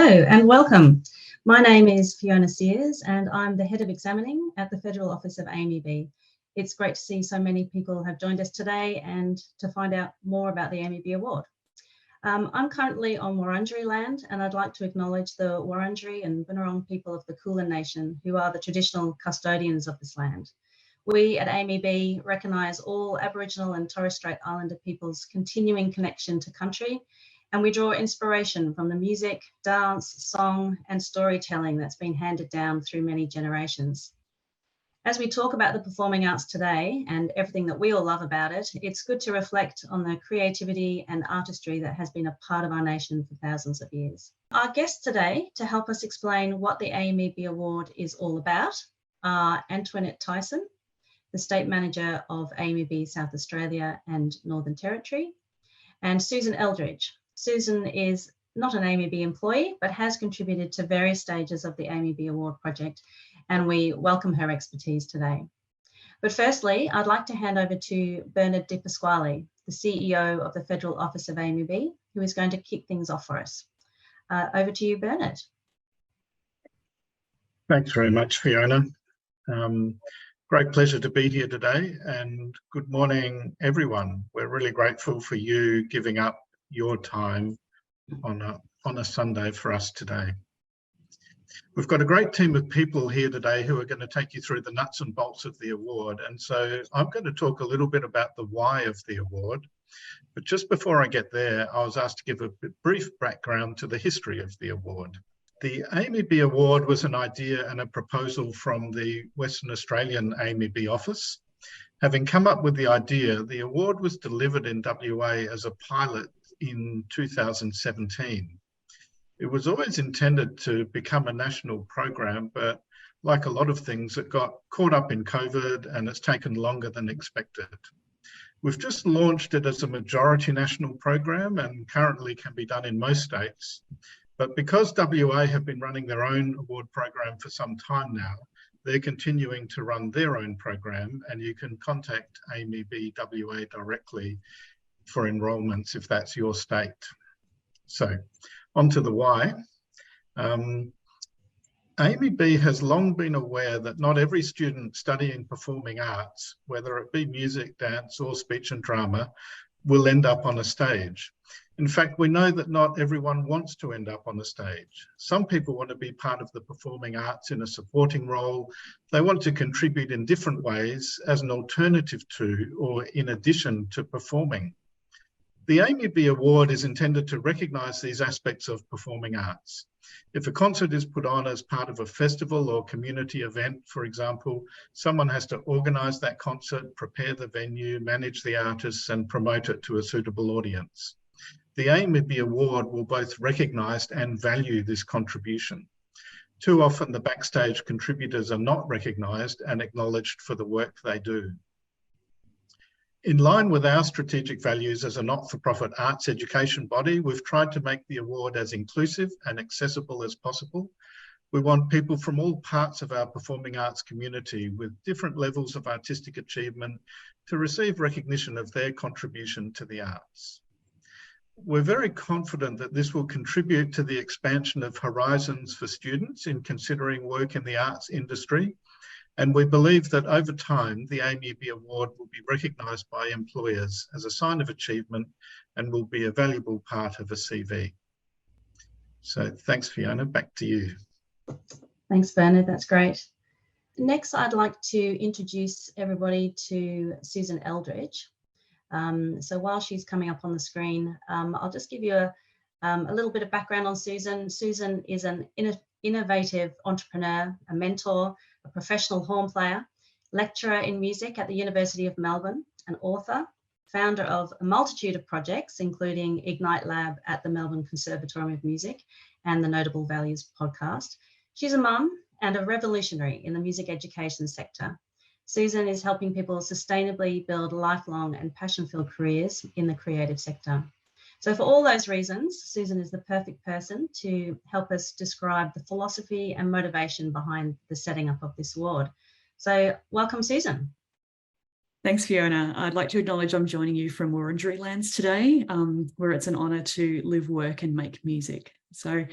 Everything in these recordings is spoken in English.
and welcome. My name is Fiona Seers and I'm the Head of Examining at the Federal Office of AMEB. It's great to see so many people have joined us today and to find out more about the AMEB Award. I'm currently on Wurundjeri land and I'd like to acknowledge the Wurundjeri and Bunurong people of the Kulin Nation who are the traditional custodians of this land. We at AMEB recognise all Aboriginal and Torres Strait Islander people's continuing connection to country, and we draw inspiration from the music, dance, song and storytelling that's been handed down through many generations. As we talk about the performing arts today and everything that we all love about it, it's good to reflect on the creativity and artistry that has been a part of our nation for thousands of years. Our guests today to help us explain what the AMEB Award is all about are Antoinette Tyson, the State Manager of AMEB South Australia and Northern Territory, and Susan Eldridge. Susan is not an AMEB employee, but has contributed to various stages of the AMEB Award project, and we welcome her expertise today. But firstly, I'd like to hand over to Bernard Depasquale, the CEO of the Federal Office of AMEB, who is going to kick things off for us. Over to you, Bernard. Thanks very much, Fiona. Great pleasure to be here today, and good morning, everyone. We're really grateful for you giving up your time on a Sunday for us today. We've got a great team of people here today who are going to take you through the nuts and bolts of the award, and so I'm going to talk a little bit about the why of the award. But just before I get there, I was asked to give a brief background to the history of the award. The AMEB Award was an idea and a proposal from the Western Australian AMEB office. Having come up with the idea, the award was delivered in WA as a pilot in 2017. It was always intended to become a national program, but like a lot of things, it got caught up in COVID and it's taken longer than expected. We've just launched it as a majority national program and currently can be done in most states. But because WA have been running their own award program for some time now, they're continuing to run their own program, and you can contact AMEB WA directly for enrolments if that's your state. So on to the why. AMEB has long been aware that not every student studying performing arts, whether it be music, dance or speech and drama, will end up on a stage. In fact, we know that not everyone wants to end up on a stage. Some people want to be part of the performing arts in a supporting role. They want to contribute in different ways as an alternative to or in addition to performing. The AMEB Award is intended to recognise these aspects of performing arts. If a concert is put on as part of a festival or community event, for example, someone has to organise that concert, prepare the venue, manage the artists and promote it to a suitable audience. The AMEB Award will both recognise and value this contribution. Too often the backstage contributors are not recognised and acknowledged for the work they do. In line with our strategic values as a not-for-profit arts education body, we've tried to make the award as inclusive and accessible as possible. We want people from all parts of our performing arts community with different levels of artistic achievement to receive recognition of their contribution to the arts. We're very confident that this will contribute to the expansion of horizons for students in considering work in the arts industry. And we believe that over time, the AMEB Award will be recognised by employers as a sign of achievement and will be a valuable part of a CV. So thanks, Fiona. Back to you. Thanks, Bernard. That's great. Next, I'd like to introduce everybody to Susan Eldridge. So while she's coming up on the screen, I'll just give you a little bit of background on Susan. Susan is an innovative entrepreneur, a mentor, a professional horn player, lecturer in music at the University of Melbourne, an author, founder of a multitude of projects, including Ignite Lab at the Melbourne Conservatorium of Music and the Notable Values podcast. She's a mum and a revolutionary in the music education sector. Susan is helping people sustainably build lifelong and passion-filled careers in the creative sector. So for all those reasons, Susan is the perfect person to help us describe the philosophy and motivation behind the setting up of this award. So welcome, Susan. Thanks, Fiona. I'd like to acknowledge I'm joining you from Wurundjeri lands today, where it's an honour to live, work and make music. So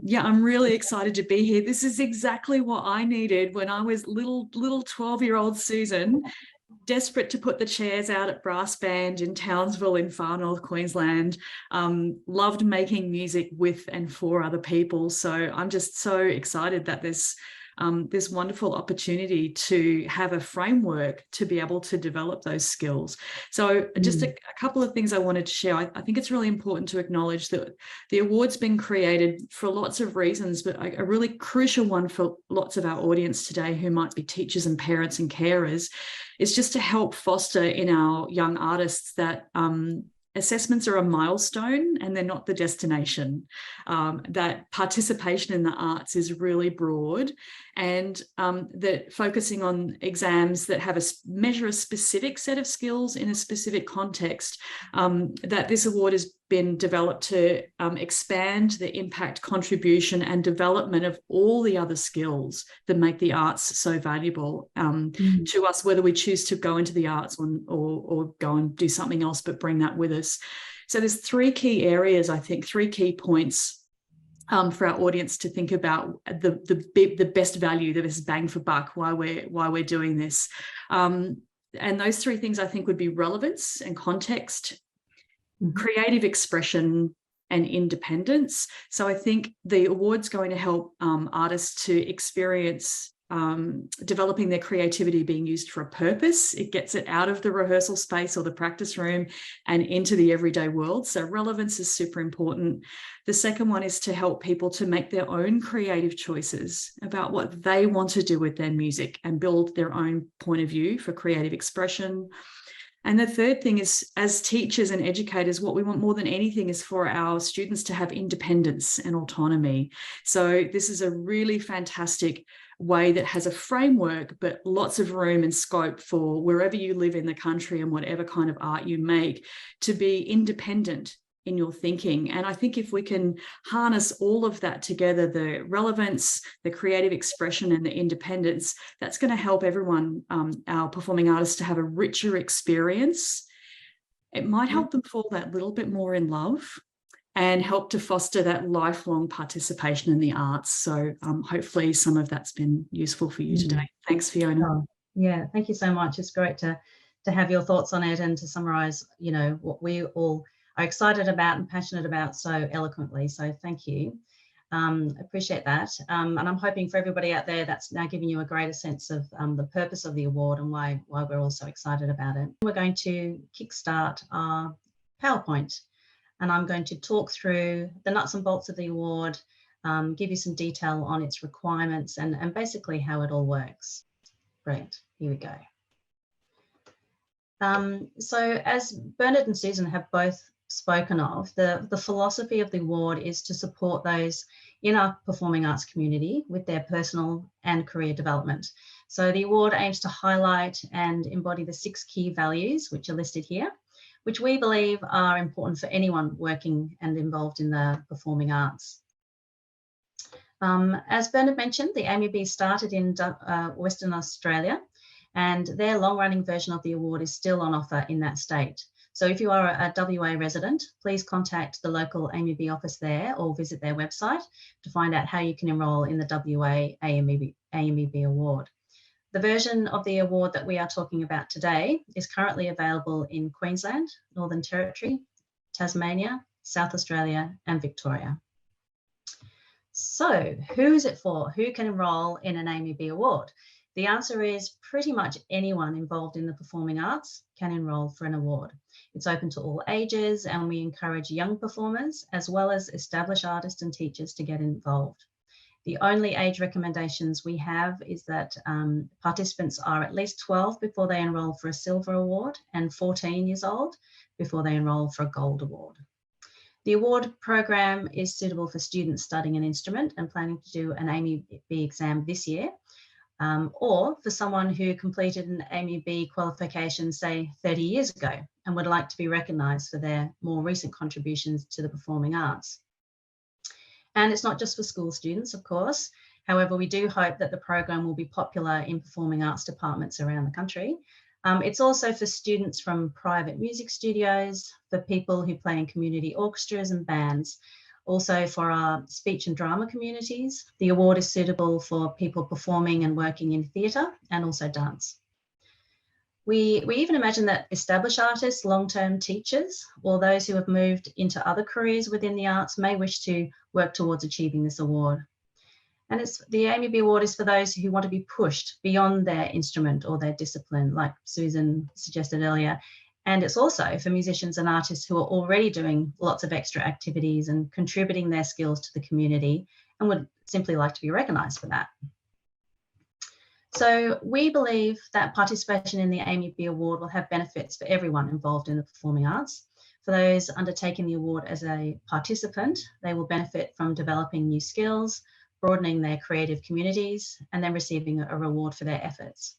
yeah, I'm really excited to be here. This is exactly what I needed when I was little 12-year-old Susan, desperate to put the chairs out at brass band in Townsville in far north Queensland. Loved making music with and for other people. So I'm just so excited that there's this wonderful opportunity to have a framework to be able to develop those skills. So just a couple of things I wanted to share. I think it's really important to acknowledge that the award's been created for lots of reasons, but a really crucial one for lots of our audience today who might be teachers and parents and carers is just to help foster in our young artists that assessments are a milestone and they're not the destination. That participation in the arts is really broad, and that focusing on exams that have measure a specific set of skills in a specific context, that this award has been developed to expand the impact, contribution and development of all the other skills that make the arts so valuable to us, whether we choose to go into the arts or go and do something else, but bring that with us. So there's three key areas, I think, three key points for our audience to think about the best value, the best bang for buck, why we're doing this. And those three things I think would be relevance and context, creative expression and independence. So I think the award's going to help artists to experience developing their creativity being used for a purpose. It gets it out of the rehearsal space or the practice room and into the everyday world. So relevance is super important. The second one is to help people to make their own creative choices about what they want to do with their music and build their own point of view for creative expression. And the third thing is, as teachers and educators, what we want more than anything is for our students to have independence and autonomy. So this is a really fantastic way that has a framework, but lots of room and scope for wherever you live in the country and whatever kind of art you make to be independent in your thinking. And I think if we can harness all of that together, the relevance, the creative expression and the independence, that's going to help everyone, our performing artists, to have a richer experience. It might help them fall that little bit more in love and help to foster that lifelong participation in the arts. So hopefully some of that's been useful for you today. Thanks, Fiona. Oh, yeah, thank you so much. It's great to have your thoughts on it and to summarise, you know, what we all are excited about and passionate about so eloquently. So thank you. Appreciate that. And I'm hoping for everybody out there that's now giving you a greater sense of the purpose of the award and why we're all so excited about it. We're going to kickstart our PowerPoint, and I'm going to talk through the nuts and bolts of the award, give you some detail on its requirements and basically how it all works. Great, here we go. So as Bernard and Susan have both spoken of, the philosophy of the award is to support those in our performing arts community with their personal and career development. So the award aims to highlight and embody the 6 key values, which are listed here, which we believe are important for anyone working and involved in the performing arts. As Bernard mentioned, the AMEB started in Western Australia, and their long-running version of the award is still on offer in that state. So if you are a WA resident, please contact the local AMEB office there or visit their website to find out how you can enrol in the WA AMEB Award. The version of the award that we are talking about today is currently available in Queensland, Northern Territory, Tasmania, South Australia, and Victoria. So who is it for? Who can enrol in an AMEB Award? The answer is pretty much anyone involved in the performing arts can enrol for an award. It's open to all ages, and we encourage young performers as well as established artists and teachers to get involved. The only age recommendations we have is that participants are at least 12 before they enrol for a silver award and 14 years old before they enrol for a gold award. The award program is suitable for students studying an instrument and planning to do an AMEB exam this year, or for someone who completed an AMEB qualification, say 30 years ago, and would like to be recognised for their more recent contributions to the performing arts. And it's not just for school students, of course. However, we do hope that the program will be popular in performing arts departments around the country. It's also for students from private music studios, for people who play in community orchestras and bands, Also for our speech and drama communities, the award is suitable for people performing and working in theatre and also dance. We even imagine that established artists, long-term teachers, or those who have moved into other careers within the arts may wish to work towards achieving this award. And the AMEB Award is for those who want to be pushed beyond their instrument or their discipline, like Susan suggested earlier. And it's also for musicians and artists who are already doing lots of extra activities and contributing their skills to the community and would simply like to be recognised for that. So we believe that participation in the AMEB Award will have benefits for everyone involved in the performing arts. For those undertaking the award as a participant, they will benefit from developing new skills, broadening their creative communities, and then receiving a reward for their efforts.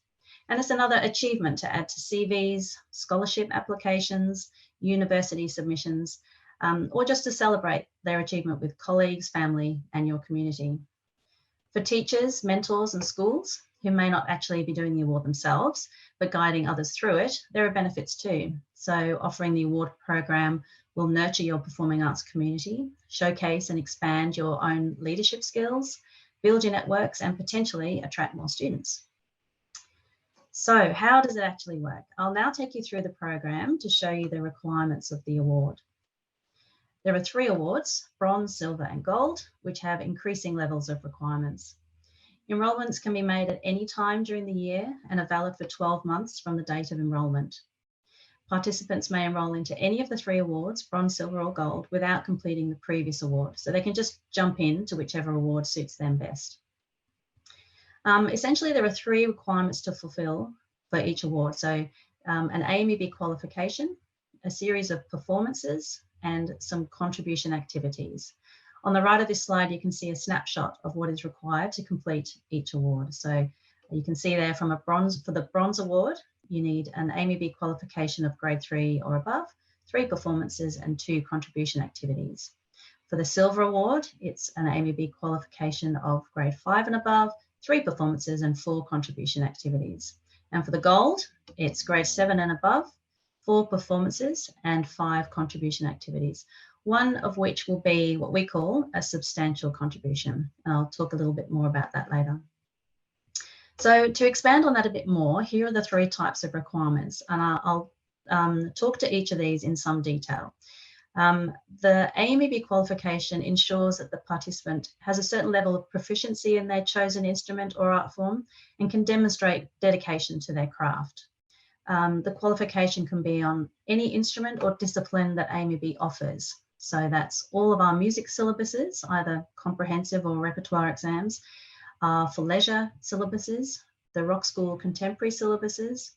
And it's another achievement to add to CVs, scholarship applications, university submissions, or just to celebrate their achievement with colleagues, family, and your community. For teachers, mentors, and schools who may not actually be doing the award themselves, but guiding others through it, there are benefits too. So offering the award program will nurture your performing arts community, showcase and expand your own leadership skills, build your networks, and potentially attract more students. So how does it actually work? I'll now take you through the program to show you the requirements of the award. There are 3 awards, bronze, silver, and gold, which have increasing levels of requirements. Enrolments can be made at any time during the year and are valid for 12 months from the date of enrolment. Participants may enrol into any of the 3 awards, bronze, silver, or gold, without completing the previous award. So they can just jump in to whichever award suits them best. Essentially, there are 3 requirements to fulfill for each award. So an AMEB qualification, a series of performances, and some contribution activities. On the right of this slide, you can see a snapshot of what is required to complete each award. So you can see there for the bronze award, you need an AMEB qualification of grade 3 or above, 3 performances, and 2 contribution activities. For the silver award, it's an AMEB qualification of grade 5 and above, 3 performances, and 4 contribution activities. And for the gold, it's grade 7 and above, 4 performances, and 5 contribution activities, one of which will be what we call a substantial contribution. And I'll talk a little bit more about that later. So to expand on that a bit more, here are the 3 types of requirements, and I'll talk to each of these in some detail. The AMEB qualification ensures that the participant has a certain level of proficiency in their chosen instrument or art form and can demonstrate dedication to their craft. The qualification can be on any instrument or discipline that AMEB offers. So that's all of our music syllabuses, either comprehensive or repertoire exams, for leisure syllabuses, the Rock School contemporary syllabuses,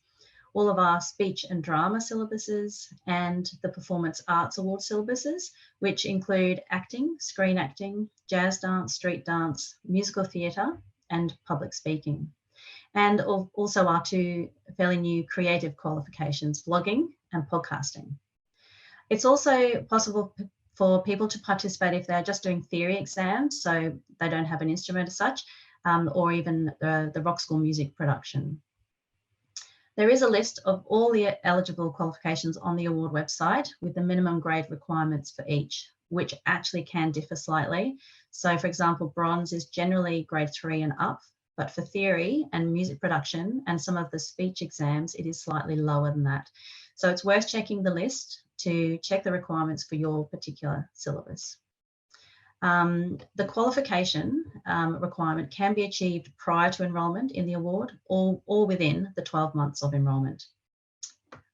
all of our speech and drama syllabuses, and the Performance Arts Award syllabuses, which include acting, screen acting, jazz dance, street dance, musical theatre, and public speaking. And also our 2 fairly new creative qualifications, vlogging and podcasting. It's also possible for people to participate if they're just doing theory exams, so they don't have an instrument as such, or even the Rock School music production. There is a list of all the eligible qualifications on the award website with the minimum grade requirements for each, which actually can differ slightly. So for example, bronze is generally grade 3 and up, but for theory and music production and some of the speech exams, it is slightly lower than that. So it's worth checking the list to check the requirements for your particular syllabus. The qualification requirement can be achieved prior to enrolment in the award or within the 12 months of enrolment.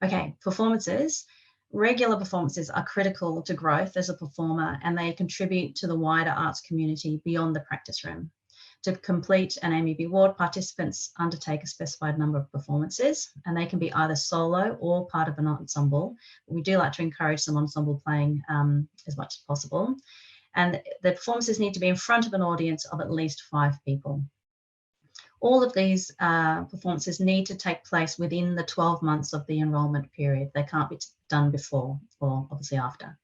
Okay, performances. Regular performances are critical to growth as a performer, and they contribute to the wider arts community beyond the practice room. To complete an AMEB Award, participants undertake a specified number of performances, and they can be either solo or part of an ensemble. We do like to encourage some ensemble playing as much as possible. And the performances need to be in front of an audience of at least 5 people. All of these performances need to take place within the 12 months of the enrolment period. They can't be done before or obviously after.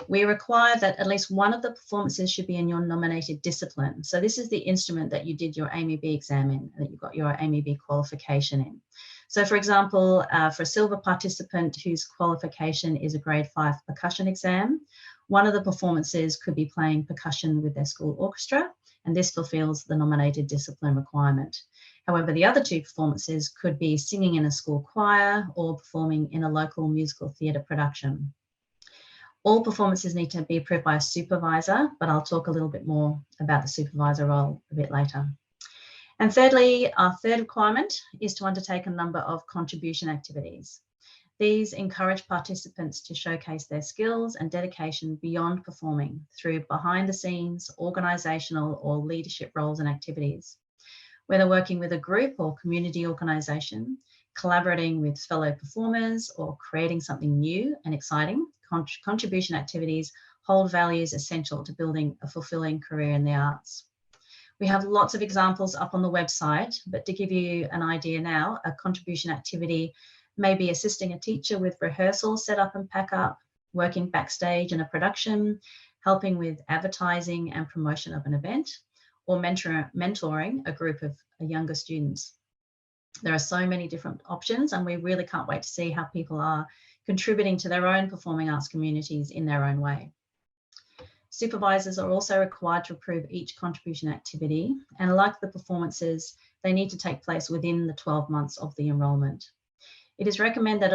We require that at least one of the performances should be in your nominated discipline. So this is the instrument that you did your AMEB exam in, that you got your AMEB qualification in. So for example, for a silver participant whose qualification is a grade 5 percussion exam, One of the performances could be playing percussion with their school orchestra, and this fulfills the nominated discipline requirement. However, the other two performances could be singing in a school choir or performing in a local musical theatre production. All performances need to be approved by a supervisor, but I'll talk a little bit more about the supervisor role a bit later. And thirdly, our third requirement is to undertake a number of contribution activities. These encourage participants to showcase their skills and dedication beyond performing through behind the scenes, organisational or leadership roles and activities. Whether working with a group or community organisation, collaborating with fellow performers, or creating something new and exciting, contribution activities hold values essential to building a fulfilling career in the arts. We have lots of examples up on the website, but to give you an idea now, a contribution activity may be assisting a teacher with rehearsal, set up and pack up, working backstage in a production, helping with advertising and promotion of an event, or mentoring a group of younger students. There are so many different options, and we really can't wait to see how people are contributing to their own performing arts communities in their own way. Supervisors are also required to approve each contribution activity, and like the performances, they need to take place within the 12 months of the enrolment. It is recommended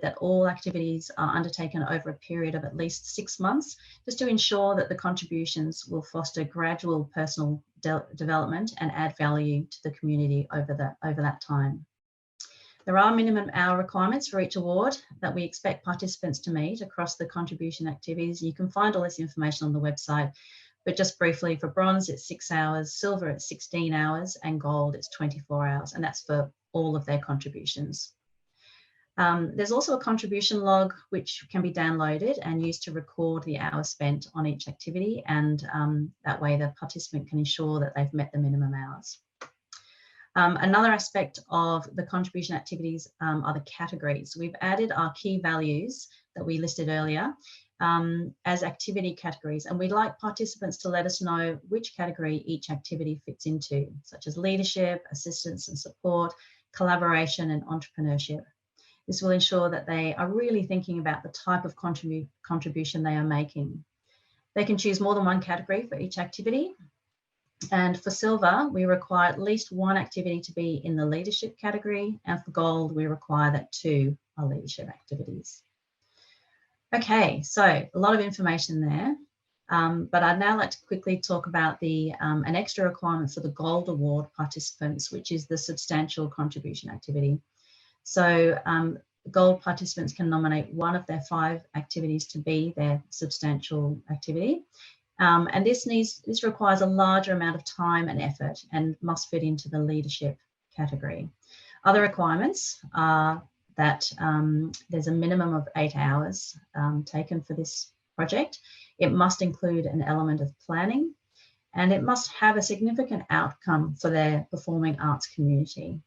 that all activities are undertaken over a period of at least 6 months, just to ensure that the contributions will foster gradual personal development and add value to the community over that time. There are minimum hour requirements for each award that we expect participants to meet across the contribution activities. You can find all this information on the website, but just briefly, for bronze, it's 6 hours, silver, it's 16 hours, and gold, it's 24 hours, and that's for all of their contributions. There's also a contribution log which can be downloaded and used to record the hours spent on each activity, and that way the participant can ensure that they've met the minimum hours. Another aspect of the contribution activities are the categories. We've added our key values that we listed earlier as activity categories, and we'd like participants to let us know which category each activity fits into, such as leadership, assistance and support, collaboration and entrepreneurship. This will ensure that they are really thinking about the type of contribution they are making. They can choose more than one category for each activity. And for silver, we require at least one activity to be in the leadership category. And for gold, we require that 2 are leadership activities. Okay, so a lot of information there. But I'd now like to quickly talk about an extra requirement for the Gold Award participants, which is the substantial contribution activity. So Gold participants can nominate one of their 5 activities to be their substantial activity. And this requires a larger amount of time and effort and must fit into the leadership category. Other requirements are that there's a minimum of 8 hours taken for this project. It must include an element of planning, and it must have a significant outcome for their performing arts community.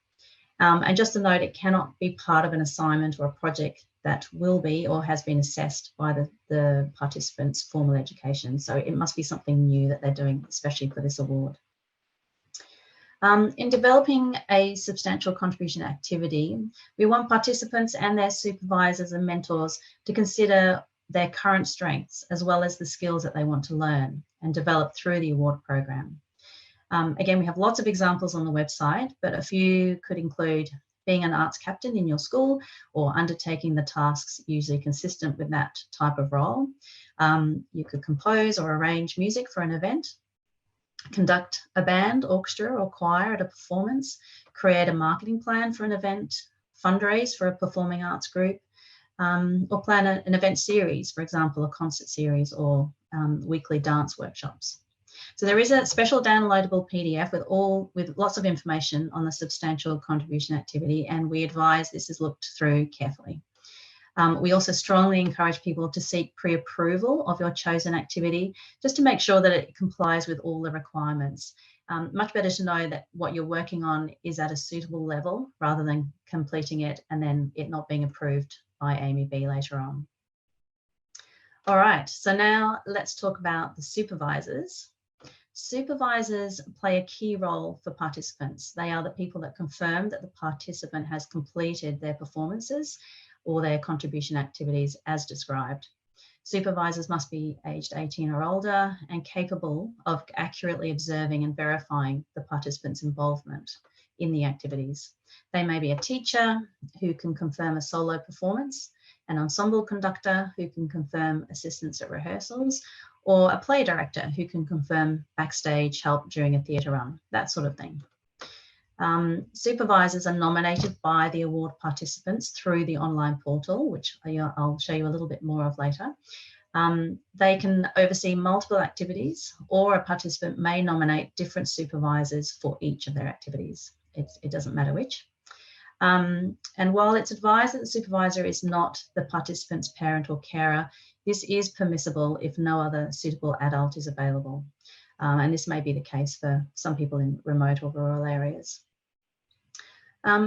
And just a note, it cannot be part of an assignment or a project that will be or has been assessed by the participants' formal education. So it must be something new that they're doing, especially for this award. In developing a substantial contribution activity, we want participants and their supervisors and mentors to consider their current strengths as well as the skills that they want to learn and develop through the award program. Again, we have lots of examples on the website, but a few could include being an arts captain in your school or undertaking the tasks usually consistent with that type of role. You could compose or arrange music for an event, conduct a band, orchestra or choir at a performance, create a marketing plan for an event, fundraise for a performing arts group, or plan an event series, for example, a concert series or weekly dance workshops. So there is a special downloadable PDF with lots of information on the substantial contribution activity, and we advise this is looked through carefully. We also strongly encourage people to seek pre-approval of your chosen activity just to make sure that it complies with all the requirements. Much better to know that what you're working on is at a suitable level rather than completing it and then it not being approved by AMEB later on. All right, so now let's talk about the supervisors. Supervisors play a key role for participants. They are the people that confirm that the participant has completed their performances or their contribution activities as described. Supervisors must be aged 18 or older and capable of accurately observing and verifying the participants' involvement in the activities. They may be a teacher who can confirm a solo performance, an ensemble conductor who can confirm assistance at rehearsals, or a play director who can confirm backstage help during a theatre run, that sort of thing. Supervisors are nominated by the award participants through the online portal, which I'll show you a little bit more of later. They can oversee multiple activities, or a participant may nominate different supervisors for each of their activities. It doesn't matter which. And while it's advised that the supervisor is not the participant's parent or carer, this is permissible if no other suitable adult is available. And this may be the case for some people in remote or rural areas.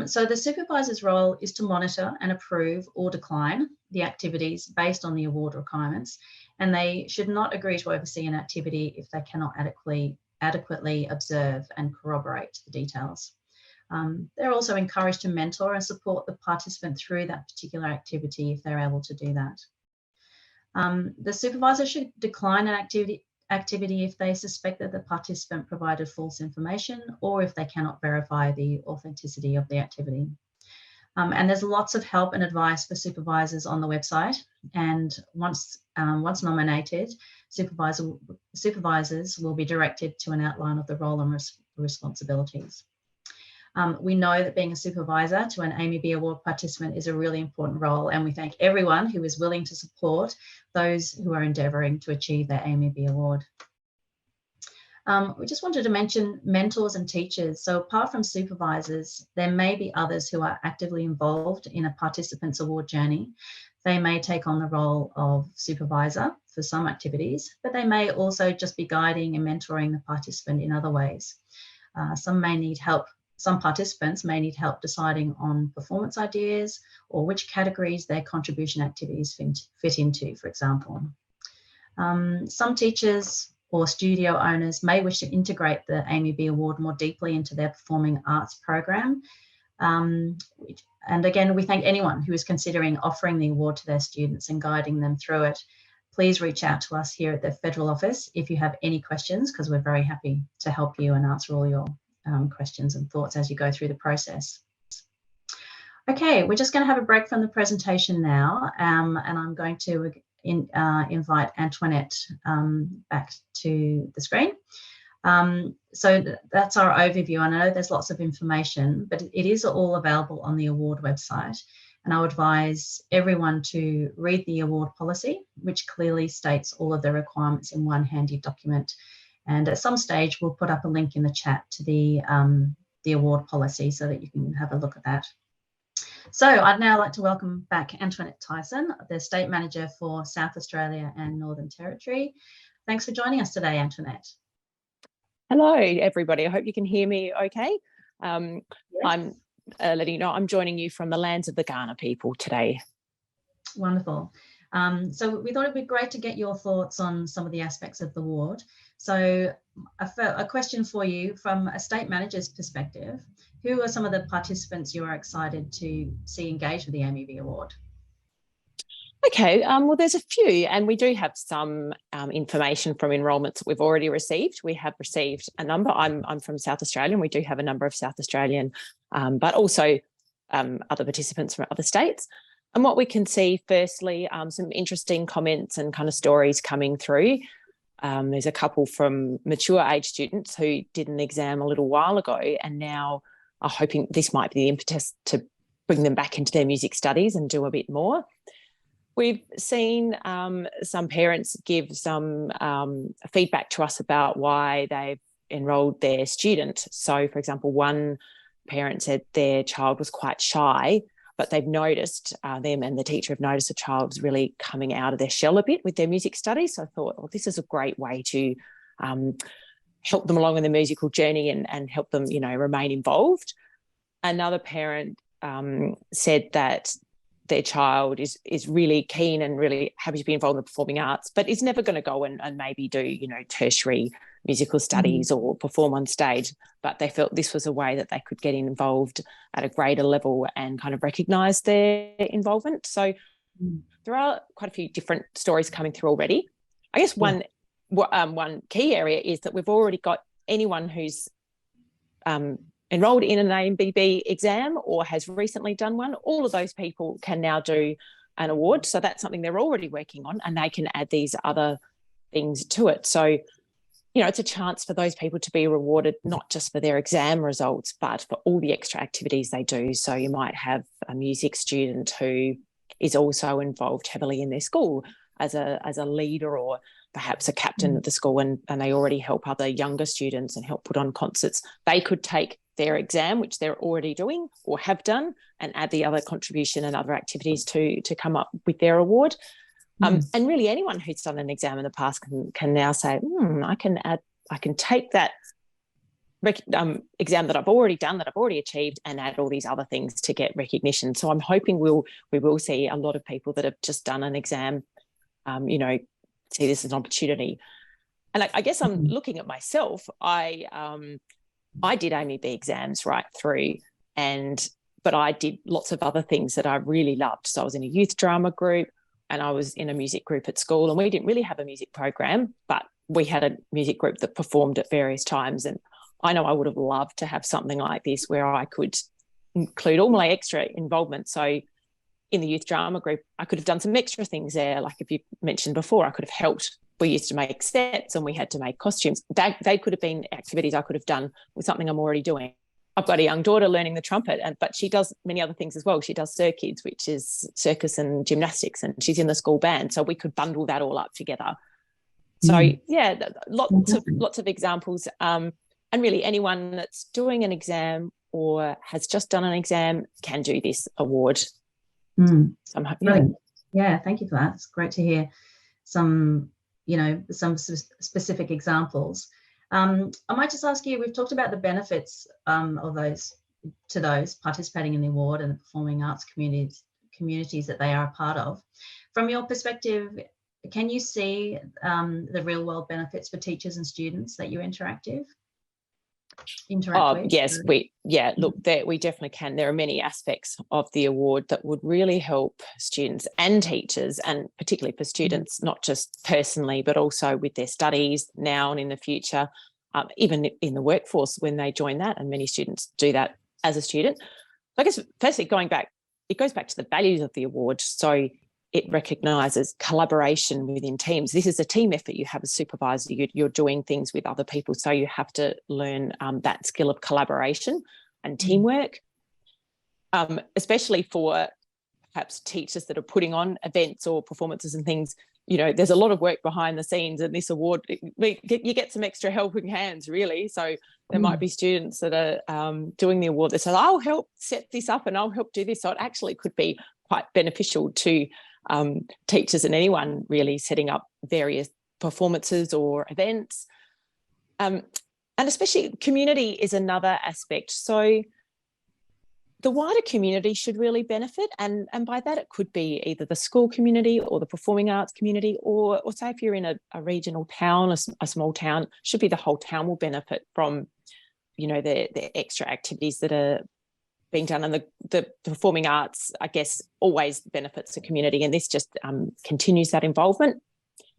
So the supervisor's role is to monitor and approve or decline the activities based on the award requirements, and they should not agree to oversee an activity if they cannot adequately observe and corroborate the details. They're also encouraged to mentor and support the participant through that particular activity if they're able to do that. The supervisor should decline an activity if they suspect that the participant provided false information or if they cannot verify the authenticity of the activity. And there's lots of help and advice for supervisors on the website, and once nominated, supervisors will be directed to an outline of the role and responsibilities. We know that being a supervisor to an AMEB Award participant is a really important role, and we thank everyone who is willing to support those who are endeavouring to achieve their AMEB Award. We just wanted to mention mentors and teachers. So apart from supervisors, there may be others who are actively involved in a participant's award journey. They may take on the role of supervisor for some activities, but they may also just be guiding and mentoring the participant in other ways. Some participants may need help deciding on performance ideas or which categories their contribution activities fit into, for example. Some teachers or studio owners may wish to integrate the AMEB Award more deeply into their performing arts program. And again, we thank anyone who is considering offering the award to their students and guiding them through it. Please reach out to us here at the Federal Office if you have any questions, because we're very happy to help you and answer all your questions and thoughts as you go through the process. Okay, we're just going to have a break from the presentation now, and I'm going to invite Antoinette back to the screen. So that's our overview. I know there's lots of information, but it is all available on the award website. And I would advise everyone to read the award policy, which clearly states all of the requirements in one handy document. And at some stage, we'll put up a link in the chat to the award policy so that you can have a look at that. So I'd now like to welcome back Antoinette Tyson, the State Manager for South Australia and Northern Territory. Thanks for joining us today, Antoinette. Hello, everybody. I hope you can hear me okay. Yes. I'm letting you know I'm joining you from the lands of the Kaurna people today. Wonderful. So we thought it'd be great to get your thoughts on some of the aspects of the award. So a question for you from a state manager's perspective: who are some of the participants you are excited to see engage with the AMEB Award? Okay, well, there's a few, and we do have some information from enrolments that we've already received. We have received a number. I'm from South Australia, and we do have a number of South Australian, but also other participants from other states. And what we can see, firstly, some interesting comments and kind of stories coming through. There's a couple from mature age students who did an exam a little while ago and now are hoping this might be the impetus to bring them back into their music studies and do a bit more. We've seen some parents give some feedback to us about why they've enrolled their student. So, for example, one parent said their child was quite shy, but they've noticed, them and the teacher have noticed the child's really coming out of their shell a bit with their music studies. So I thought, well, this is a great way to help them along in the musical journey and help them, you know, remain involved. Another parent said that their child is really keen and really happy to be involved in the performing arts, but is never going to go and maybe do, you know, tertiary musical studies or perform on stage. But they felt this was a way that they could get involved at a greater level and kind of recognise their involvement. So there are quite a few different stories coming through already. I guess one key area is that we've already got anyone who's enrolled in an AMEB exam or has recently done one. All of those people can now do an award. So that's something they're already working on, and they can add these other things to it. So, it's a chance for those people to be rewarded, not just for their exam results, but for all the extra activities they do. So you might have a music student who is also involved heavily in their school as a leader, or perhaps a captain at the school, and they already help other younger students and help put on concerts. They could take their exam, which they're already doing or have done, and add the other contribution and other activities to come up with their award. And really anyone who's done an exam in the past can now say, I can take that exam that I've already done, that I've already achieved, and add all these other things to get recognition. So I'm hoping we will see a lot of people that have just done an exam, see this as an opportunity. And I guess I'm looking at myself. I did AMEB exams right through, but I did lots of other things that I really loved. So I was in a youth drama group, and I was in a music group at school, and we didn't really have a music program, but we had a music group that performed at various times. And I know I would have loved to have something like this where I could include all my extra involvement. So in the youth drama group, I could have done some extra things there. Like if you mentioned before, I could have helped. We used to make sets and we had to make costumes. They could have been activities I could have done with something I'm already doing. I've got a young daughter learning the trumpet, but she does many other things as well. She does SirKids, which is circus and gymnastics, and she's in the school band. So we could bundle that all up together. So lots of examples. And really anyone that's doing an exam or has just done an exam can do this award. Yeah, thank you for that. It's great to hear some specific examples. I might just ask you, we've talked about the benefits of those participating in the award and the performing arts communities that they are a part of. From your perspective, can you see the real world benefits for teachers and students that you interact with? Yes, we definitely can. There are many aspects of the award that would really help students and teachers, and particularly for students, not just personally, but also with their studies now and in the future, even in the workforce when they join that, and many students do that as a student. I guess firstly, it goes back to the values of the award. So it recognises collaboration within teams. This is a team effort. You have a supervisor, you're doing things with other people, so you have to learn that skill of collaboration and teamwork, especially for perhaps teachers that are putting on events or performances and things. There's a lot of work behind the scenes, and this award, you get some extra helping hands, really. So there might be students that are doing the award that say, I'll help set this up and I'll help do this. So it actually could be quite beneficial to teachers and anyone really setting up various performances or events. And especially community is another aspect. So the wider community should really benefit, and by that it could be either the school community or the performing arts community, or say if you're in a regional town, a small town, should be the whole town will benefit from the extra activities that are being done. And the performing arts, I guess, always benefits the community, and this just continues that involvement.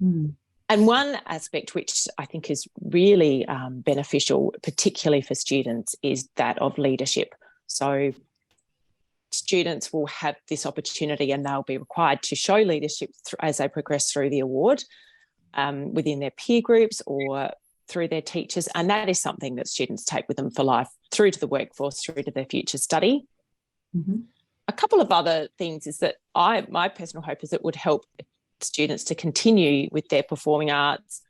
And one aspect which I think is really beneficial, particularly for students, is that of leadership. So students will have this opportunity, and they'll be required to show leadership as they progress through the award, within their peer groups or through their teachers. And that is something that students take with them for life, through to the workforce, through to their future study. A couple of other things is that my personal hope is it would help students to continue with their performing arts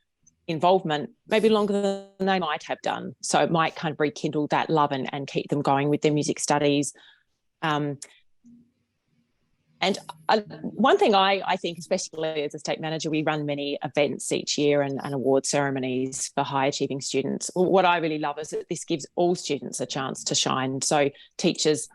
involvement maybe longer than they might have done. So it might kind of rekindle that love and keep them going with their music studies. And one thing I think, especially as a state manager, we run many events each year and award ceremonies for high achieving students. What I really love is that this gives all students a chance to shine. So teachers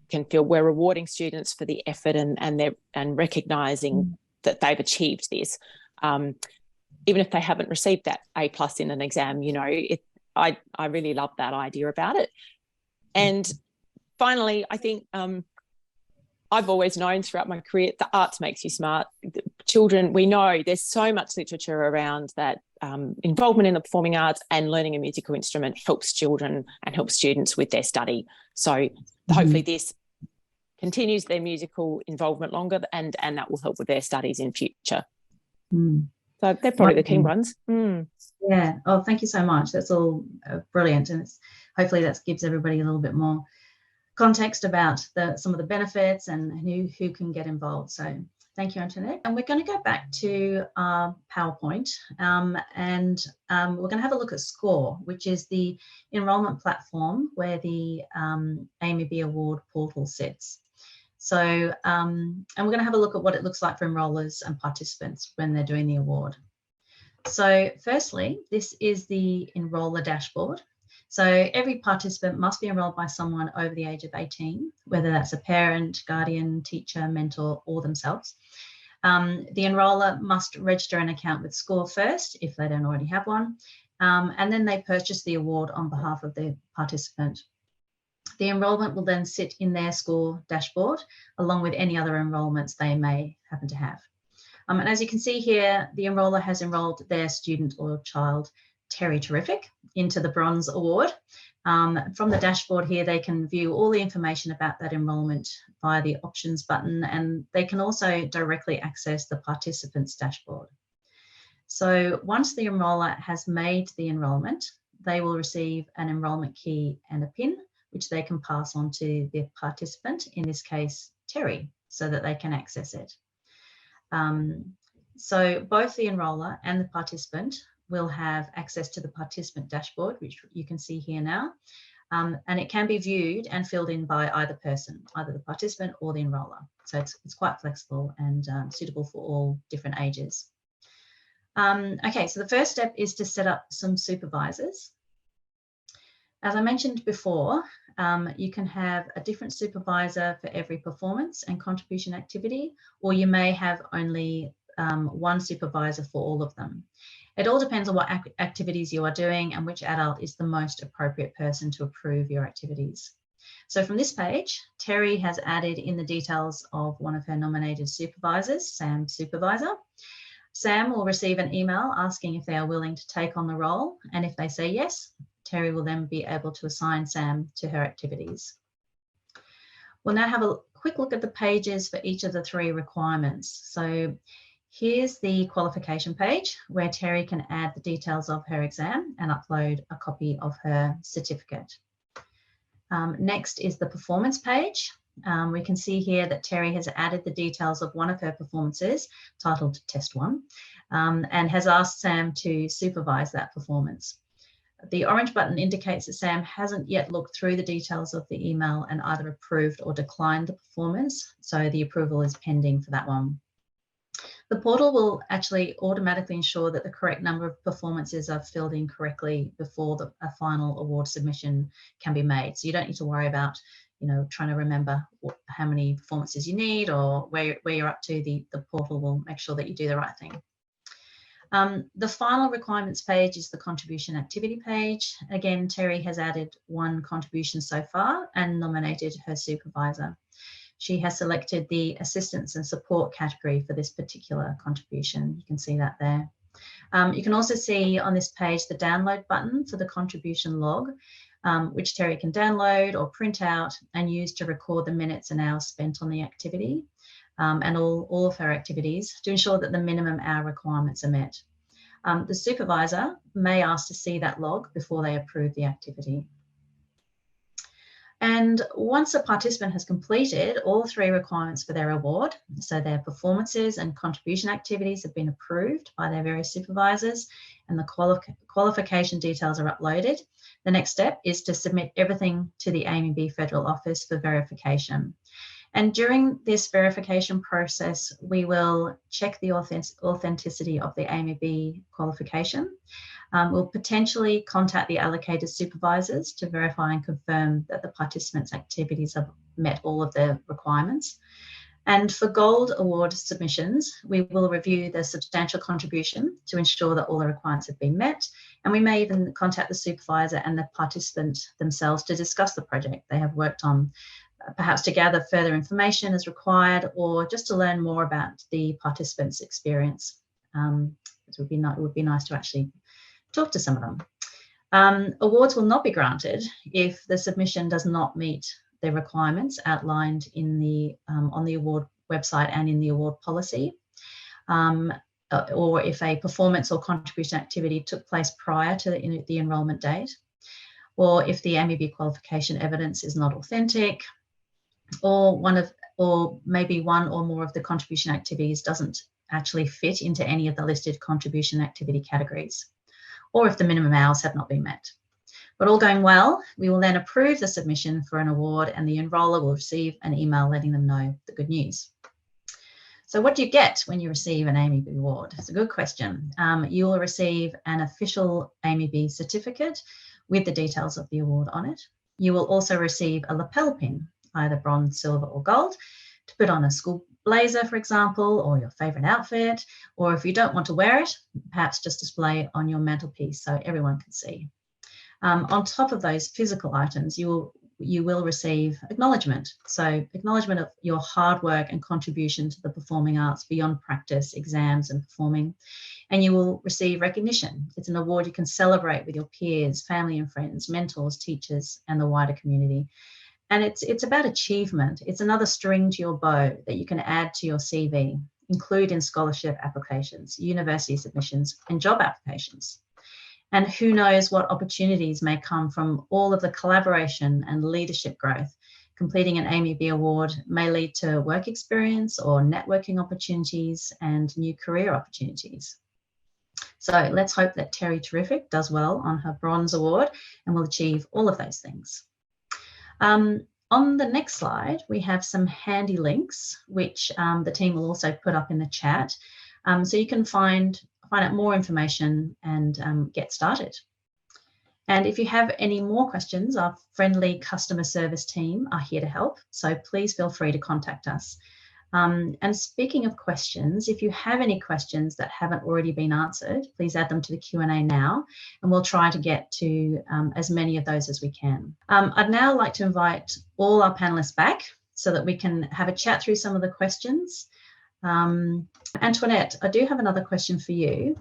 can feel we're rewarding students for the effort and recognising that they've achieved this. Even if they haven't received that A+ in an exam, I really love that idea about it. And finally, I think I've always known throughout my career, the arts makes you smart. Children, we know there's so much literature around that involvement in the performing arts and learning a musical instrument helps children and helps students with their study. So hopefully this continues their musical involvement longer, and that will help with their studies in future. So they're probably the key ones. Yeah. Oh, thank you so much. That's all brilliant. And hopefully that gives everybody a little bit more context about some of the benefits and who can get involved. So thank you, Antoinette. And we're going to go back to our PowerPoint and we're going to have a look at SCORE, which is the enrolment platform where the AMEB Award portal sits. So, and we're going to have a look at what it looks like for enrollers and participants when they're doing the award. So firstly, this is the enroller dashboard. So every participant must be enrolled by someone over the age of 18, whether that's a parent, guardian, teacher, mentor, or themselves. The enroller must register an account with SCORE first, if they don't already have one, and then they purchase the award on behalf of the participant. The enrolment will then sit in their SCORE dashboard, along with any other enrolments they may happen to have. And as you can see here, the enroller has enrolled their student or child, Terry Terrific, into the Bronze Award. From the dashboard here, they can view all the information about that enrolment via the options button, and they can also directly access the participants dashboard. So once the enroller has made the enrolment, they will receive an enrolment key and a PIN, which they can pass on to the participant, in this case, Terry, so that they can access it. So both the enroller and the participant will have access to the participant dashboard, which you can see here now, and it can be viewed and filled in by either person, either the participant or the enroller. So it's quite flexible and suitable for all different ages. Okay, so the first step is to set up some supervisors. As I mentioned before, you can have a different supervisor for every performance and contribution activity, or you may have only one supervisor for all of them. It all depends on what activities you are doing and which adult is the most appropriate person to approve your activities. So from this page, Terry has added in the details of one of her nominated supervisors, Sam Supervisor. Sam will receive an email asking if they are willing to take on the role, and if they say yes, Terry will then be able to assign Sam to her activities. We'll now have a quick look at the pages for each of the 3 requirements. So here's the qualification page where Terry can add the details of her exam and upload a copy of her certificate. Next is the performance page. We can see here that Terry has added the details of one of her performances titled Test 1 and has asked Sam to supervise that performance. The orange button indicates that Sam hasn't yet looked through the details of the email and either approved or declined the performance, so the approval is pending for that one. The portal will actually automatically ensure that the correct number of performances are filled in correctly before a final award submission can be made. So you don't need to worry about, trying to remember how many performances you need or where you're up to. The portal will make sure that you do the right thing. The final requirements page is the contribution activity page. Again, Terry has added one contribution so far and nominated her supervisor. She has selected the assistance and support category for this particular contribution. You can see that there. You can also see on this page the download button for the contribution log, which Terry can download or print out and use to record the minutes and hours spent on the activity and all of her activities to ensure that the minimum hour requirements are met. The supervisor may ask to see that log before they approve the activity. And once a participant has completed all 3 requirements for their award, so their performances and contribution activities have been approved by their various supervisors and the qualification details are uploaded, the next step is to submit everything to the AMEB Federal Office for verification. And during this verification process, we will check the authenticity of the AMEB qualification. We'll potentially contact the allocated supervisors to verify and confirm that the participants' activities have met all of the requirements. And for gold award submissions, we will review the substantial contribution to ensure that all the requirements have been met. And we may even contact the supervisor and the participant themselves to discuss the project they have worked on perhaps to gather further information as required, or just to learn more about the participants' experience. It would be nice to actually talk to some of them. Awards will not be granted if the submission does not meet the requirements outlined in the on the award website and in the award policy, or if a performance or contribution activity took place prior to the enrolment date, or if the AMEB qualification evidence is not authentic, or maybe one or more of the contribution activities doesn't actually fit into any of the listed contribution activity categories, or if the minimum hours have not been met. But all going well, we will then approve the submission for an award, and the enroller will receive an email letting them know the good news. So what do you get when you receive an AMEB award? It's a good question. You will receive an official AMEB certificate with the details of the award on it. You will also receive a lapel pin, either bronze, silver or gold, to put on a school blazer, for example, or your favourite outfit, or if you don't want to wear it, perhaps just display on your mantelpiece so everyone can see. On top of those physical items, you will receive acknowledgement. So acknowledgement of your hard work and contribution to the performing arts beyond practice, exams and performing. And you will receive recognition. It's an award you can celebrate with your peers, family and friends, mentors, teachers, and the wider community. And it's about achievement. It's another string to your bow that you can add to your CV, include in scholarship applications, university submissions, and job applications. And who knows what opportunities may come from all of the collaboration and leadership growth. Completing an AMEB award may lead to work experience or networking opportunities and new career opportunities. So let's hope that Terry Terrific does well on her bronze award and will achieve all of those things. On the next slide, we have some handy links, which the team will also put up in the chat. So you can find out more information and get started. And if you have any more questions, our friendly customer service team are here to help. So please feel free to contact us. And speaking of questions, if you have any questions that haven't already been answered, please add them to the Q&A now, and we'll try to get to as many of those as we can. I'd now like to invite all our panelists back so that we can have a chat through some of the questions. Antoinette, I do have another question for you.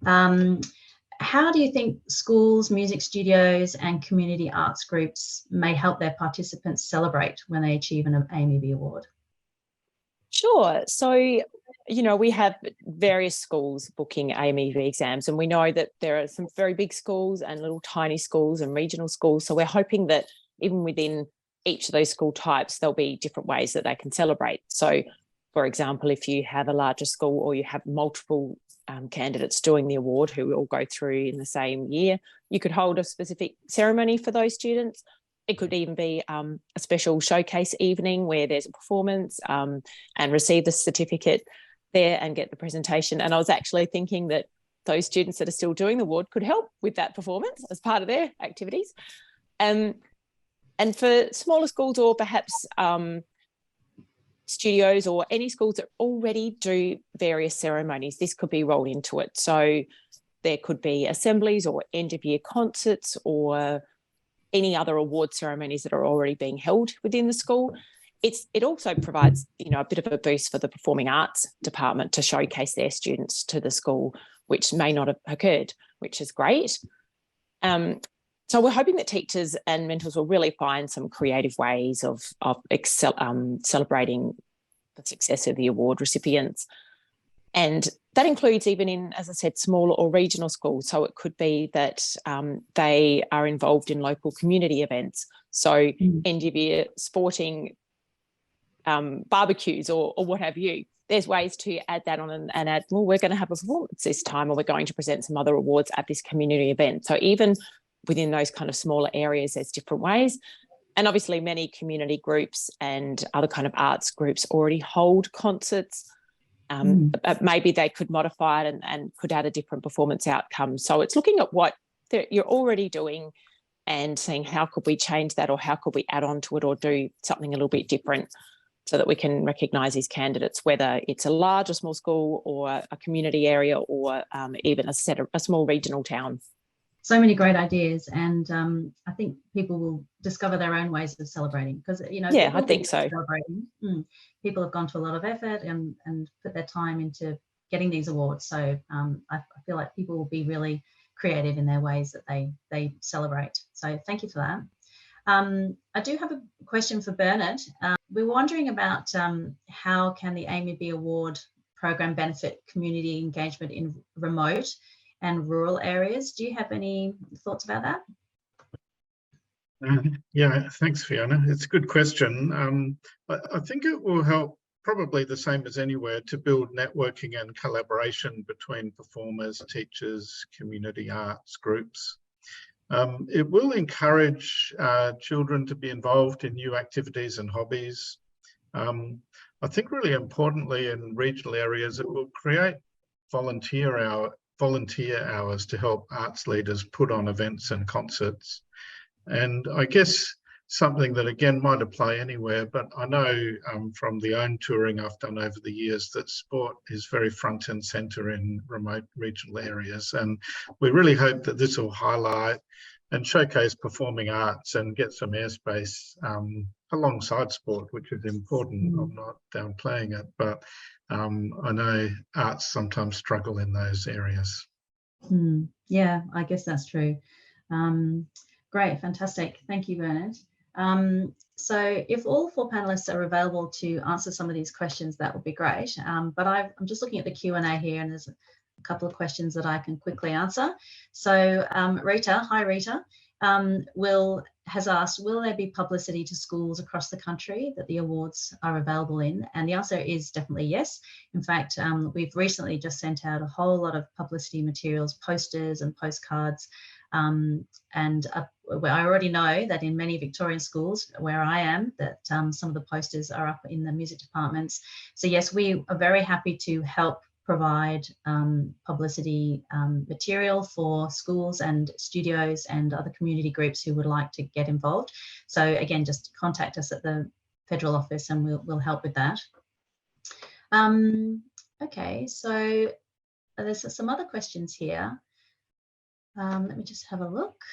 How do you think schools, music studios and community arts groups may help their participants celebrate when they achieve an AMEB award? Sure. So, you know, we have various schools booking AMEB exams, and we know that there are some very big schools and little tiny schools and regional schools. So we're hoping that even within each of those school types, there'll be different ways that they can celebrate. So, for example, if you have a larger school or you have multiple candidates doing the award who all go through in the same year, you could hold a specific ceremony for those students. It could even be a special showcase evening where there's a performance and receive the certificate there and get the presentation. And I was actually thinking that those students that are still doing the award could help with that performance as part of their activities. And for smaller schools or perhaps studios or any schools that already do various ceremonies, this could be rolled into it. So there could be assemblies or end of year concerts or any other award ceremonies that are already being held within the school. It also provides, you know, a bit of a boost for the performing arts department to showcase their students to the school, which may not have occurred, which is great. So we're hoping that teachers and mentors will really find some creative ways of celebrating the success of the award recipients. And that includes even in, as I said, smaller or regional schools. So it could be that they are involved in local community events. So end of year sporting barbecues or what have you. There's ways to add that on and add, well, we're going to have a performance this time, or we're going to present some other awards at this community event. So even within those kind of smaller areas, there's different ways. And obviously many community groups and other kind of arts groups already hold concerts. Maybe they could modify it and could add a different performance outcome. So it's looking at what you're already doing and seeing how could we change that, or how could we add on to it or do something a little bit different so that we can recognise these candidates, whether it's a large or small school or a community area or even a small regional town. so many great ideas, and I think people will discover their own ways of celebrating, because Yeah, I think so. Celebrating. People have gone to a lot of effort and put their time into getting these awards. So I feel like people will be really creative in their ways that they celebrate. So thank you for that. I do have a question for Bernard. We're wondering about how can the AMEB Award program benefit community engagement in remote and rural areas. Do you have any thoughts about that? Yeah, thanks, Fiona. It's a good question. I think it will help, probably the same as anywhere, to build networking and collaboration between performers, teachers, community arts groups. It will encourage children to be involved in new activities and hobbies. I think really importantly in regional areas, it will create volunteer hours to help arts leaders put on events and concerts. And I guess something that again might apply anywhere, but I know from the own touring I've done over the years that sport is very front and centre in remote regional areas. And we really hope that this will highlight and showcase performing arts and get some airspace alongside sport, which is important. I'm not downplaying it, but I know arts sometimes struggle in those areas. Yeah, I guess that's true. Great, fantastic. Thank you, Bernard. So if all four panelists are available to answer some of these questions, that would be great. But I'm just looking at the Q&A here, and there's a couple of questions that I can quickly answer. So Rita, hi Rita, has asked, will there be publicity to schools across the country that the awards are available in? And the answer is definitely yes. In fact, we've recently just sent out a whole lot of publicity materials, posters and postcards. I already know that in many Victorian schools where I am, that some of the posters are up in the music departments. So yes, we are very happy to help provide publicity material for schools and studios and other community groups who would like to get involved. So again, just contact us at the federal office and we'll help with that. Okay, so there's some other questions here. Let me just have a look.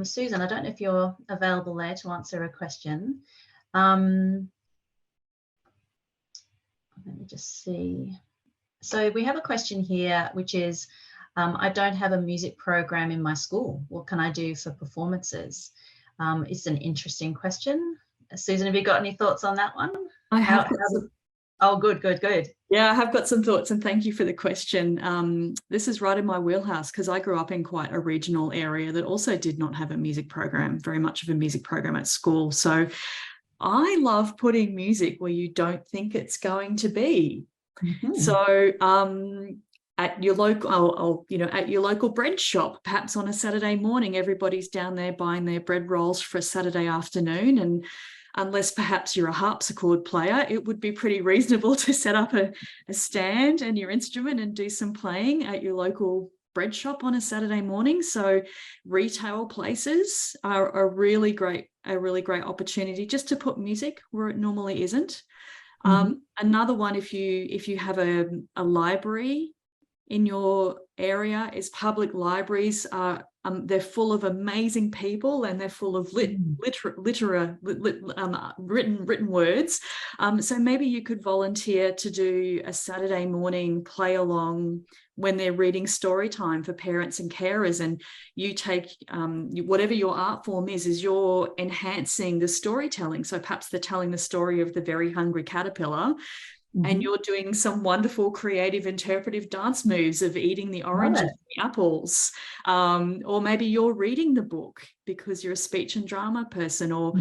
Susan, I don't know if you're available there to answer a question. Let me just see. So we have a question here, which is, I don't have a music program in my school. What can I do for performances? It's an interesting question. Susan, have you got any thoughts on that one? I have. Oh, good. Yeah, I have got some thoughts, and thank you for the question. This is right in my wheelhouse because I grew up in quite a regional area that also did not have a music program, very much of a music program at school. So I love putting music where you don't think it's going to be. So at your local, at your local bread shop, perhaps on a Saturday morning, everybody's down there buying their bread rolls for a Saturday afternoon. And unless perhaps you're a harpsichord player, it would be pretty reasonable to set up a stand and your instrument and do some playing at your local bread shop on a Saturday morning. So retail places are a really great opportunity just to put music where it normally isn't. Another one, if you have a library in your area, is public libraries are they're full of amazing people and they're full of written words. So maybe you could volunteer to do a Saturday morning play along when they're reading story time for parents and carers, and you take whatever your art form is you're enhancing the storytelling. So perhaps they're telling the story of the very hungry caterpillar, and you're doing some wonderful creative interpretive dance moves of eating the oranges and the apples. Or maybe you're reading the book because you're a speech and drama person, or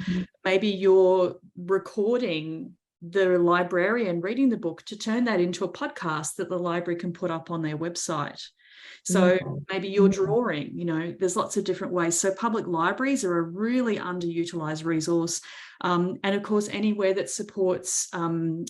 maybe you're recording the librarian reading the book to turn that into a podcast that the library can put up on their website. So maybe you're drawing, there's lots of different ways. So public libraries are a really underutilized resource. And of course, anywhere that supports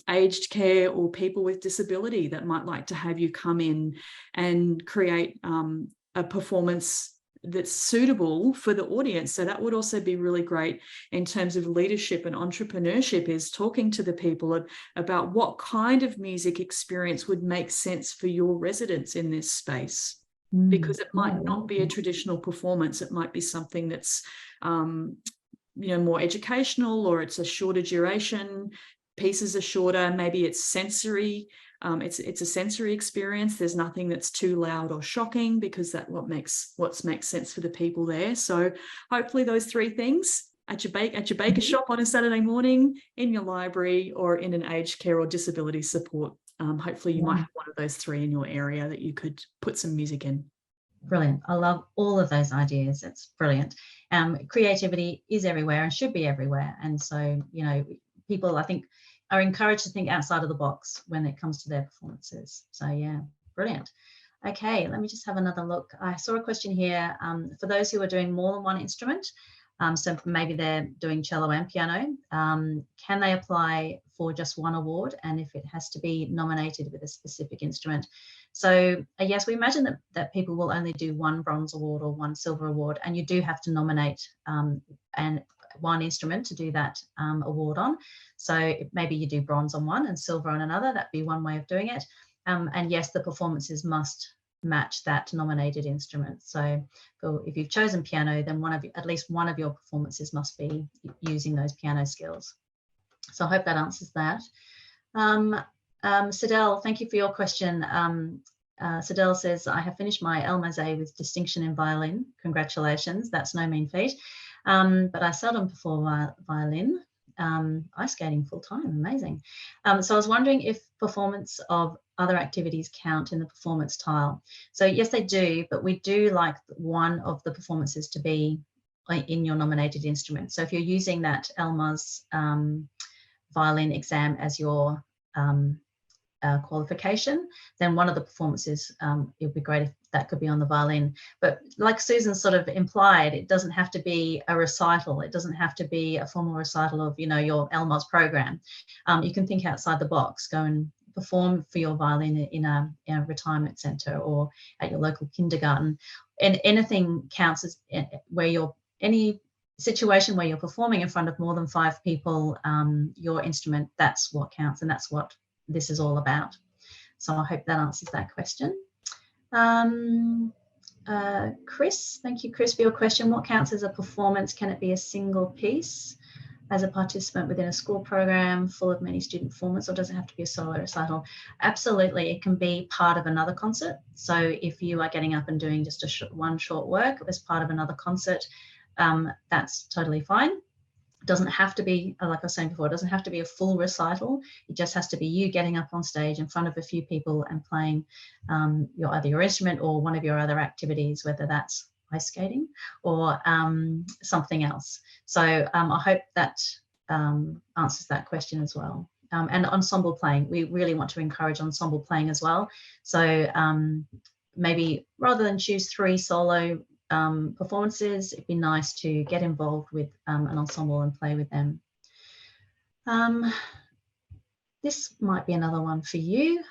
aged care or people with disability that might like to have you come in and create a performance that's suitable for the audience. So that would also be really great in terms of leadership and entrepreneurship, is talking to the people about what kind of music experience would make sense for your residents in this space. because it might not be a traditional performance. It might be something that's, more educational, or it's a shorter duration. Pieces are shorter. Maybe it's sensory. It's a sensory experience. There's nothing that's too loud or shocking, because that's what makes sense for the people there. So hopefully those three things at your baker shop on a Saturday morning, in your library, or in an aged care or disability support. Hopefully you might have one of those three in your area that you could put some music in. Brilliant. I love all of those ideas. It's brilliant. Creativity is everywhere and should be everywhere. And so, people, I think, are encouraged to think outside of the box when it comes to their performances. So yeah, brilliant. Okay, let me just have another look. I saw a question here for those who are doing more than one instrument. So maybe they're doing cello and piano. Can they apply for just one award? And if it has to be nominated with a specific instrument? So yes, we imagine that people will only do one bronze award or one silver award, and you do have to nominate and one instrument to do that award on. So maybe you do bronze on one and silver on another. That'd be one way of doing it. And yes, the performances must match that nominated instrument. So if you've chosen piano, then at least one of your performances must be using those piano skills. So I hope that answers that. Sidel, thank you for your question. Sidel says, I have finished my Elmazé with distinction in violin. Congratulations, that's no mean feat. But I seldom perform violin. Ice skating full time, amazing. So I was wondering if performance of other activities count in the performance tile. So yes, they do, but we do like one of the performances to be in your nominated instrument. So if you're using that ELMAS violin exam as your qualification, then one of the performances, it would be great if that could be on the violin. But like Susan sort of implied, it doesn't have to be a recital. It doesn't have to be a formal recital of, your ELMAS program. You can think outside the box, go and perform for your violin in a retirement centre or at your local kindergarten. And anything counts as any situation where you're performing in front of more than 5 people, your instrument, that's what counts, and that's what this is all about. So I hope that answers that question. Chris, thank you, Chris, for your question. What counts as a performance? Can it be a single piece as a participant within a school program full of many student performance, or does it have to be a solo recital? Absolutely, it can be part of another concert. So if you are getting up and doing just one short work as part of another concert, that's totally fine. It doesn't have to be, like I was saying before, it doesn't have to be a full recital. It just has to be you getting up on stage in front of a few people and playing either your instrument or one of your other activities, whether that's ice skating or something else. So I hope that answers that question as well. And ensemble playing, we really want to encourage ensemble playing as well. So maybe rather than choose 3 solo performances, it'd be nice to get involved with an ensemble and play with them. This might be another one for you,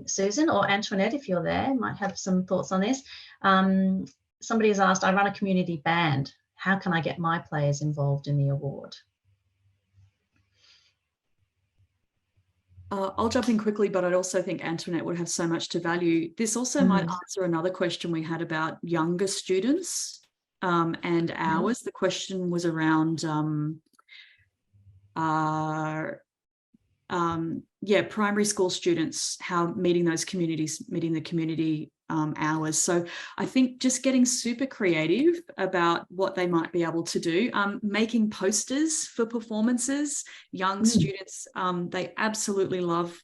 Susan, or Antoinette, if you're there, might have some thoughts on this. Somebody has asked, I run a community band. How can I get my players involved in the award? I'll jump in quickly, but I'd also think Antoinette would have so much to value. This also might answer another question we had about younger students and hours. The question was around, primary school students, how meeting the community hours. So I think just getting super creative about what they might be able to do, making posters for performances. Young students, they absolutely love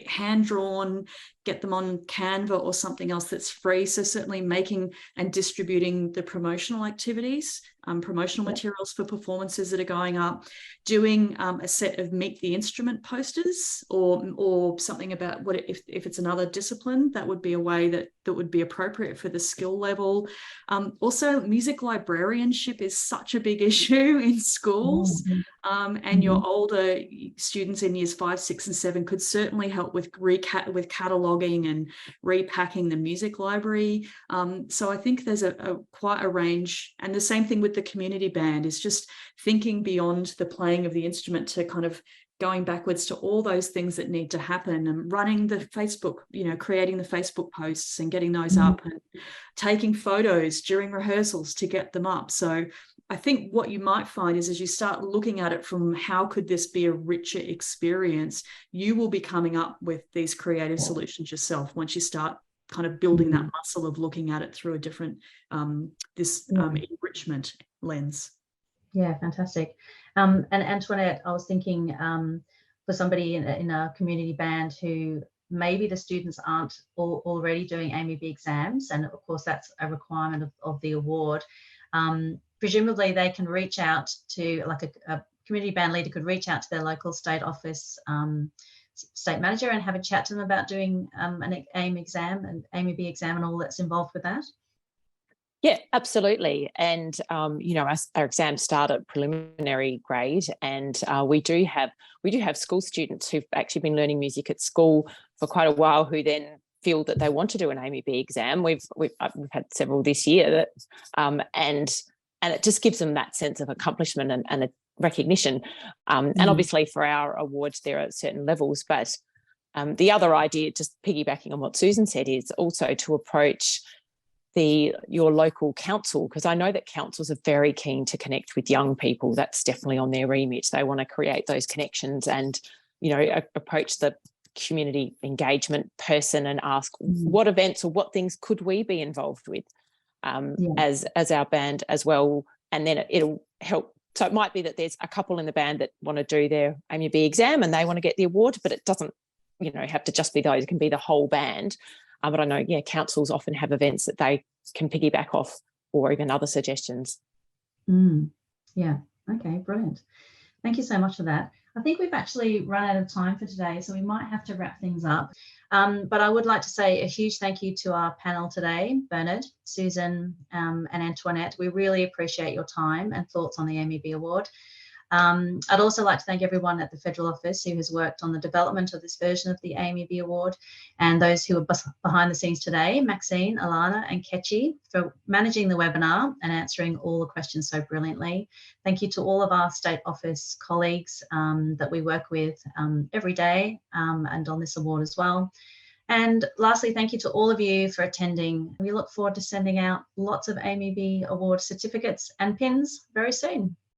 hand-drawn, get them on Canva or something else that's free. So certainly making and distributing the promotional activities, promotional materials for performances that are going up, doing a set of meet the instrument posters or something about what if it's another discipline, that would be a way that would be appropriate for the skill level. Also, music librarianship is such a big issue in schools, and your older students in years 5, 6 and 7 could certainly help with cataloging and repacking the music library. So I think there's quite a range, and the same thing with the community band is just thinking beyond the playing of the instrument to kind of going backwards to all those things that need to happen, and running the Facebook, creating the Facebook posts and getting those up, and taking photos during rehearsals to get them up. So I think what you might find is, as you start looking at it from how could this be a richer experience, you will be coming up with these creative solutions yourself once you start kind of building that muscle of looking at it through a different enrichment lens. Yeah, fantastic. And Antoinette, I was thinking for somebody in a community band who maybe the students aren't already doing AMEB exams, and of course that's a requirement of the award. Presumably they can reach out to, like a community band leader could reach out to their local state office state manager and have a chat to them about doing an AIM exam and AMEB exam and all that's involved with that. Yeah, absolutely. And, our exams start at preliminary grade, and we do have school students who've actually been learning music at school for quite a while who then feel that they want to do an AMEB exam. We've had several this year that, and it just gives them that sense of accomplishment and a recognition. And obviously for our awards, there are certain levels, but the other idea, just piggybacking on what Susan said, is also to approach your local council, because I know that councils are very keen to connect with young people. That's definitely on their remit. They want to create those connections and, approach the community engagement person and ask what events or what things could we be involved with as our band as well. And then it'll help. So it might be that there's a couple in the band that want to do their AMEB exam and they want to get the award, but it doesn't, have to just be those. It can be the whole band. But I know, councils often have events that they can piggyback off, or even other suggestions. Yeah. Okay, brilliant. Thank you so much for that. I think we've actually run out of time for today, so we might have to wrap things up. But I would like to say a huge thank you to our panel today, Bernard, Susan, and Antoinette. We really appreciate your time and thoughts on the AMEB Award. I'd also like to thank everyone at the Federal Office who has worked on the development of this version of the AMEB Award, and those who are behind the scenes today, Maxine, Alana and Ketchy, for managing the webinar and answering all the questions so brilliantly. Thank you to all of our State Office colleagues that we work with every day and on this award as well. And lastly, thank you to all of you for attending. We look forward to sending out lots of AMEB Award certificates and pins very soon.